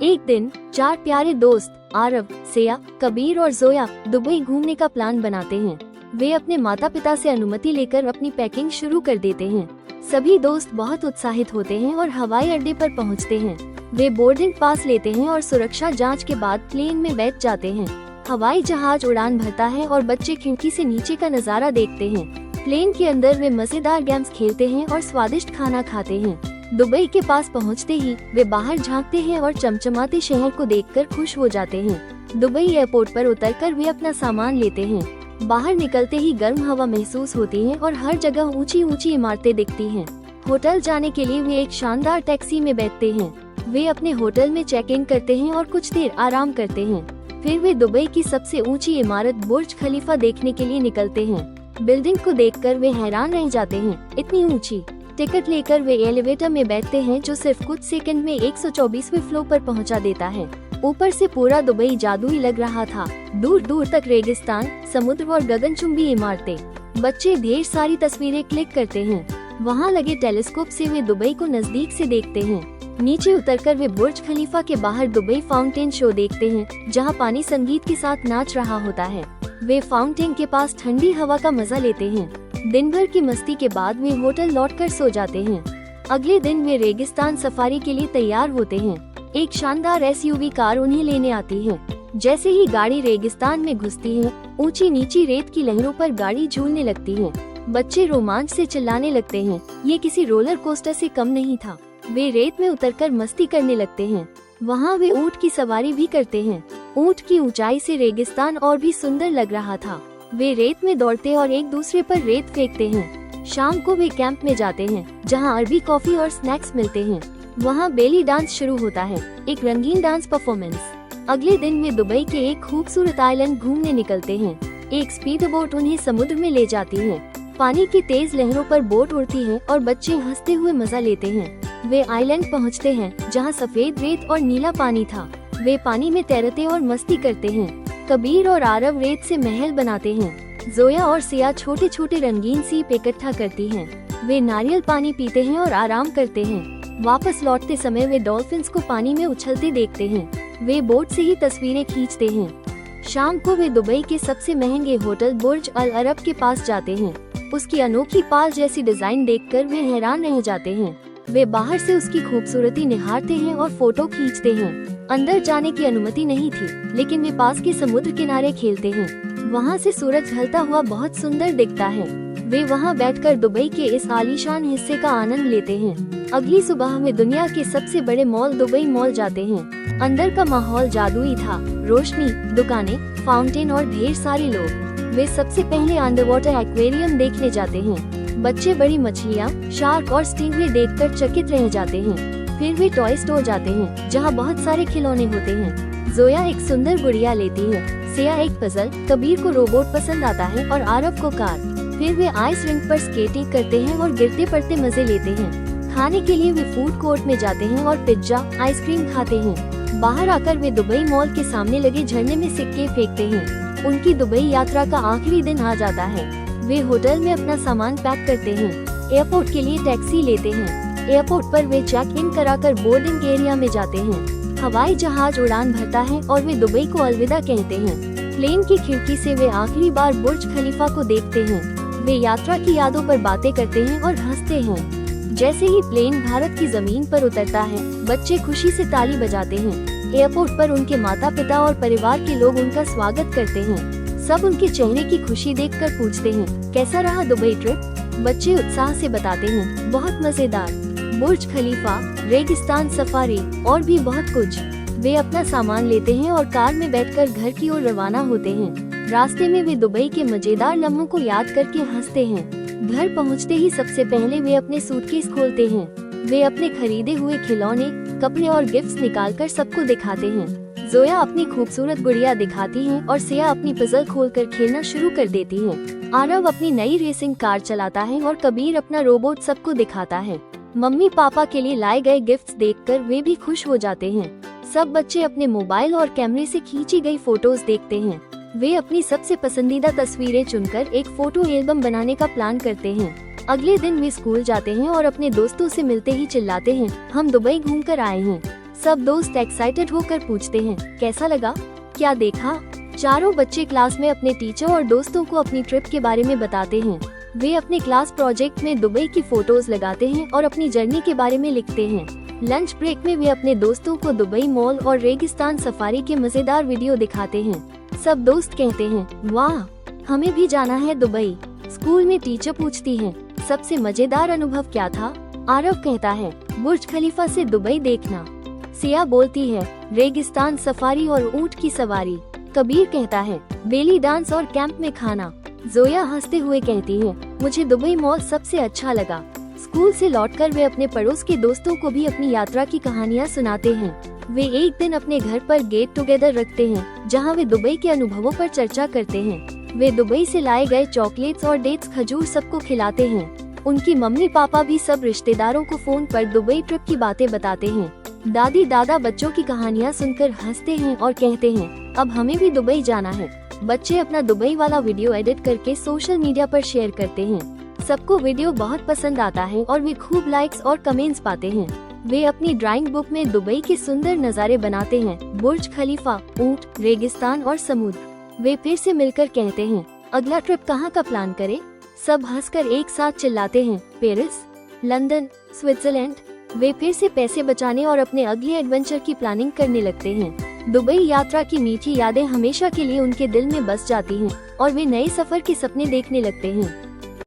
एक दिन 4 प्यारे दोस्त आरव, सिया, कबीर और जोया दुबई घूमने का प्लान बनाते हैं। वे अपने माता पिता से अनुमति लेकर अपनी पैकिंग शुरू कर देते हैं। सभी दोस्त बहुत उत्साहित होते हैं और हवाई अड्डे पर पहुंचते हैं। वे बोर्डिंग पास लेते हैं और सुरक्षा जांच के बाद प्लेन में बैठ जाते हैं। हवाई जहाज उड़ान भरता है और बच्चे खिड़की से नीचे का नजारा देखते हैं। प्लेन के अंदर वे मजेदार गेम्स खेलते हैं और स्वादिष्ट खाना खाते हैं। दुबई के पास पहुंचते ही वे बाहर झांकते हैं और चमचमाते शहर को देखकर खुश हो जाते हैं। दुबई एयरपोर्ट पर उतरकर वे अपना सामान लेते हैं। बाहर निकलते ही गर्म हवा महसूस होती है और हर जगह ऊंची ऊंची इमारतें दिखती हैं। होटल जाने के लिए वे एक शानदार टैक्सी में बैठते हैं। वे अपने होटल में चेक इन करते हैं और कुछ देर आराम करते हैं। फिर वे दुबई की सबसे ऊंची इमारत बुर्ज खलीफा देखने के लिए निकलते हैं। बिल्डिंग को देखकर वे हैरान रह जाते हैं, इतनी ऊंची। टिकट लेकर वे एलिवेटर में बैठते हैं जो सिर्फ कुछ सेकंड में 124वें फ्लोर पर पहुंचा देता है। ऊपर से पूरा दुबई जादुई लग रहा था। दूर दूर तक रेगिस्तान, समुद्र और गगनचुंबी इमारतें। बच्चे ढेर सारी तस्वीरें क्लिक करते हैं। वहां लगे टेलीस्कोप से वे दुबई को नजदीक से देखते हैं। नीचे उतरकर वे बुर्ज खलीफा के बाहर दुबई फाउंटेन शो देखते हैं, जहां पानी संगीत के साथ नाच रहा होता है। वे फाउंटेन के पास ठंडी हवा का मजा लेते हैं। दिन भर की मस्ती के बाद वे होटल लौटकर सो जाते हैं। अगले दिन वे रेगिस्तान सफारी के लिए तैयार होते हैं। एक शानदार एसयूवी कार उन्हें लेने आती है। जैसे ही गाड़ी रेगिस्तान में घुसती है, ऊंची नीची रेत की लहरों पर गाड़ी झूलने लगती है। बच्चे रोमांच से चिल्लाने लगते हैं। ये किसी रोलर कोस्टर से कम नहीं था। वे रेत में उतरकर मस्ती करने लगते हैं। वहाँ वे ऊंट की सवारी भी करते हैं। ऊंट की ऊंचाई से रेगिस्तान और भी सुंदर लग रहा था। वे रेत में दौड़ते और एक दूसरे पर रेत फेंकते हैं। शाम को वे कैंप में जाते हैं, जहां अरबी कॉफी और स्नैक्स मिलते हैं। वहां बेली डांस शुरू होता है, एक रंगीन डांस परफॉर्मेंस। अगले दिन वे दुबई के एक खूबसूरत आइलैंड घूमने निकलते हैं। एक स्पीड बोट उन्हें समुद्र में ले जाती है। पानी की तेज लहरों पर बोट उड़ती है और बच्चे हंसते हुए मजा लेते हैं। वे आइलैंड पहुँचते हैं, जहाँ सफेद रेत और नीला पानी था। वे पानी में तैरते और मस्ती करते हैं। कबीर और आरव रेत से महल बनाते हैं। जोया और सिया छोटे छोटे रंगीन सीप इकट्ठा करती हैं। वे नारियल पानी पीते हैं और आराम करते हैं। वापस लौटते समय वे डॉल्फिन्स को पानी में उछलते देखते हैं। वे बोट से ही तस्वीरें खींचते हैं। शाम को वे दुबई के सबसे महंगे होटल बुर्ज अल अरब के पास जाते हैं। उसकी अनोखी पाल जैसी डिजाइन देखकर वे हैरान रह जाते हैं। वे बाहर से उसकी खूबसूरती निहारते हैं और फोटो खींचते हैं। अंदर जाने की अनुमति नहीं थी, लेकिन वे पास के समुद्र किनारे खेलते हैं। वहाँ से सूरज ढलता हुआ बहुत सुंदर दिखता है। वे वहाँ बैठकर दुबई के इस आलीशान हिस्से का आनंद लेते हैं। अगली सुबह वे दुनिया के सबसे बड़े मॉल दुबई मॉल जाते हैं। अंदर का माहौल जादुई था। रोशनी, दुकानें, फाउंटेन और ढेर सारे लोग। वे सबसे पहले अंडर वाटर एक्वेरियम देखने जाते हैं। बच्चे बड़ी मछलियाँ, शार्क और स्टिंगरे देखकर चकित रह जाते हैं। फिर वे टॉय स्टोर जाते हैं, जहाँ बहुत सारे खिलौने होते हैं। जोया एक सुंदर गुड़िया लेती है, सिया एक पजल, कबीर को रोबोट पसंद आता है और आरव को कार। फिर वे आइस रिंक पर स्केटिंग करते हैं और गिरते पड़ते मजे लेते हैं। खाने के लिए वे फूड कोर्ट में जाते हैं और पिज्जा, आइसक्रीम खाते हैं। बाहर आकर वे दुबई मॉल के सामने लगे झरने में सिक्के फेंकते हैं। उनकी दुबई यात्रा का आखिरी दिन आ जाता है। वे होटल में अपना सामान पैक करते हैं। एयरपोर्ट के लिए टैक्सी लेते हैं। एयरपोर्ट पर वे चेक इन कराकर बोर्डिंग एरिया में जाते हैं। हवाई जहाज उड़ान भरता है और वे दुबई को अलविदा कहते हैं। प्लेन की खिड़की से वे आखिरी बार बुर्ज खलीफा को देखते हैं। वे यात्रा की यादों पर बातें करते हैं और हंसते हैं। जैसे ही प्लेन भारत की जमीन पर उतरता है, बच्चे खुशी से ताली बजाते हैं। एयरपोर्ट पर उनके माता पिता और परिवार के लोग उनका स्वागत करते हैं। सब उनके चेहरे की खुशी देखकर पूछते हैं, कैसा रहा दुबई ट्रिप? बच्चे उत्साह से बताते हैं, बहुत मजेदार। बुर्ज खलीफा, रेगिस्तान सफारी और भी बहुत कुछ। वे अपना सामान लेते हैं और कार में बैठकर घर की ओर रवाना होते हैं। रास्ते में वे दुबई के मजेदार लम्हों को याद करके हंसते हैं। घर पहुंचते ही सबसे पहले वे अपने सूटकेस खोलते हैं। वे अपने खरीदे हुए खिलौने, कपड़े और गिफ्ट्स निकालकर सबको दिखाते हैं। जोया अपनी खूबसूरत गुड़िया दिखाती है और सिया अपनी पजल खोलकर खेलना शुरू कर देती है। आरव अपनी नई रेसिंग कार चलाता है और कबीर अपना रोबोट सबको दिखाता है। मम्मी पापा के लिए लाए गए गिफ्ट्स देखकर वे भी खुश हो जाते हैं। सब बच्चे अपने मोबाइल और कैमरे से खींची गई फोटोज देखते हैं। वे अपनी सबसे पसंदीदा तस्वीरें चुनकर एक फोटो एल्बम बनाने का प्लान करते हैं। अगले दिन वे स्कूल जाते हैं और अपने दोस्तों से मिलते ही चिल्लाते हैं, हम दुबई घूमकर आए हैं। सब दोस्त एक्साइटेड होकर पूछते हैं, कैसा लगा, क्या देखा? चारों बच्चे क्लास में अपने टीचर और दोस्तों को अपनी ट्रिप के बारे में बताते हैं। वे अपने क्लास प्रोजेक्ट में दुबई की फोटोज लगाते हैं और अपनी जर्नी के बारे में लिखते हैं। लंच ब्रेक में वे अपने दोस्तों को दुबई मॉल और रेगिस्तान सफारी के मजेदार वीडियो दिखाते हैं। सब दोस्त कहते हैं, वाह, हमें भी जाना है दुबई। स्कूल में टीचर पूछती है, सबसे मजेदार अनुभव क्या था? आरव कहता है, बुर्ज खलीफा से दुबई देखना। सिया बोलती है, रेगिस्तान सफारी और ऊंट की सवारी। कबीर कहता है, बेली डांस और कैंप में खाना। जोया हंसते हुए कहती है, मुझे दुबई मॉल सबसे अच्छा लगा। स्कूल से लौटकर वे अपने पड़ोस के दोस्तों को भी अपनी यात्रा की कहानियाँ सुनाते हैं। वे एक दिन अपने घर पर गेट टुगेदर रखते हैं, जहाँ वे दुबई के अनुभवों पर चर्चा करते हैं। वे दुबई से लाए गए चॉकलेट्स और डेट्स खजूर सबको खिलाते हैं। उनकी मम्मी पापा भी सब रिश्तेदारों को फोन पर दुबई ट्रिप की बातें बताते हैं। दादी दादा बच्चों की कहानियाँ सुनकर हंसते हैं और कहते हैं, अब हमें भी दुबई जाना है। बच्चे अपना दुबई वाला वीडियो एडिट करके सोशल मीडिया पर शेयर करते हैं। सबको वीडियो बहुत पसंद आता है और वे खूब लाइक्स और कमेंट्स पाते हैं। वे अपनी ड्राइंग बुक में दुबई के सुंदर नज़ारे बनाते हैं, बुर्ज खलीफा, ऊंट, रेगिस्तान और समुद्र। वे फिर से मिलकर कहते हैं, अगला ट्रिप कहाँ का प्लान करें? सब हंसकर एक साथ चिल्लाते हैं, पेरिस, लंदन, स्विट्जरलैंड। वे फिर से पैसे बचाने और अपने अगले एडवेंचर की प्लानिंग करने लगते हैं। दुबई यात्रा की मीठी यादें हमेशा के लिए उनके दिल में बस जाती हैं और वे नए सफर के सपने देखने लगते हैं।